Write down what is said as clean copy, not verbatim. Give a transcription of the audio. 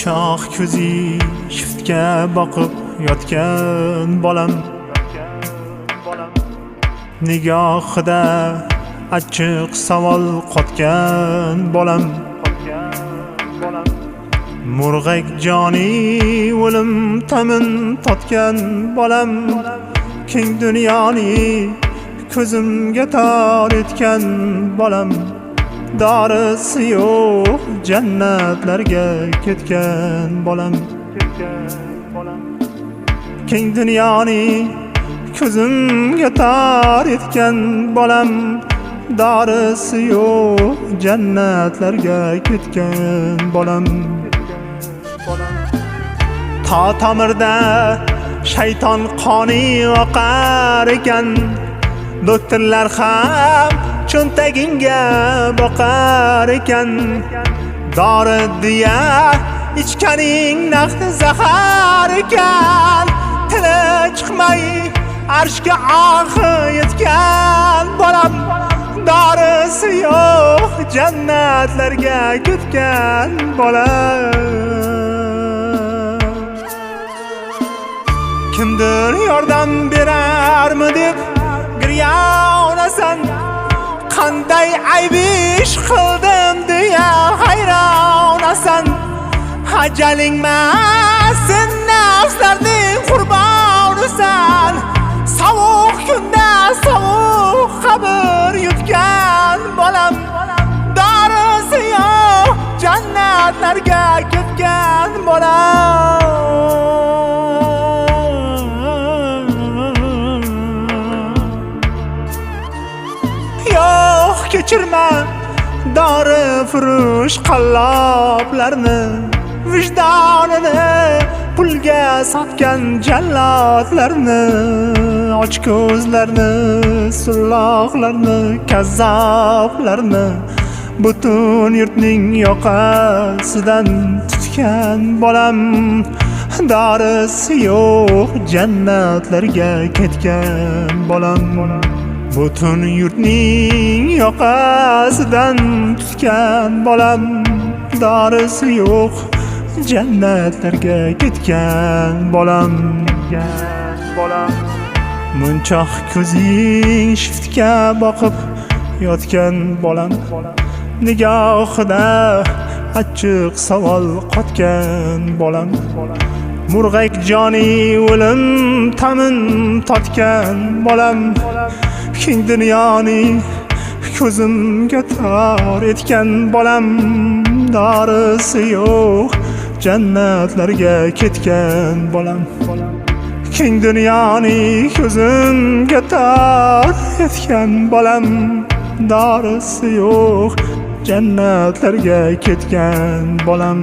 Munchoq ko'zi shiftga boqib yotgan bolam, nigohida achchiq savol qotgan bolam. Murg'ak joni o'lim ta'min totgan bolam, keng dunyoni ko'zimga tor etgan bolam. Dorisi yo'q jannatlarga ketgan bolam. Keng dunyoni ko'zimga tor etgan bolam. Dorisi yo'q jannatlarga ketgan bolam. To tomirda shayton qoni oqar ekan, doktorlar ham cho'ntagingga boqar ekan. Dori deya ichganing naqd zahar ekan, tili chiqmay arshga ohi yetgan bolam. Dorisi yo'q jannatlarga ketgan bolam. Kimdir yordam berarmi deb giryanasan, qanday ayb ish qildim deya hayronasan. Ajalingmas sen nafslarning qurbonisan, sovuq kunda sovuq qabr yutgan bolam. Dorisi yo'q jannatlarga ketgan bolam. Yo'q kechirma dori furush qalloblarni, vijdonini pulga sotgan jallodlarni, och ko'zlarni, sulloqlarni, kazzoblarni butun yurtning yoqasidan tutgan bolam. Dorisi yo'q jannatlarga ketgan bolam. Butun yurtning yoqasidan tutgan bolam. Dorisi yo'q jannatlarga ketgan bolam. Munchoq ko'zing shiftga boqib yotgan bolam, nigohida achchiq savol qotgan bolam. Murg'ak joni o'lim ta'min totgan bolam, keng dunyoni ko'zimga tor etgan bolam. Dorisi yo'q jannatlarga ketgan bolam. Keng dunyoni ko'zimga tor etgan bolam. Dorisi yo'q jannatlarga ketgan bolam.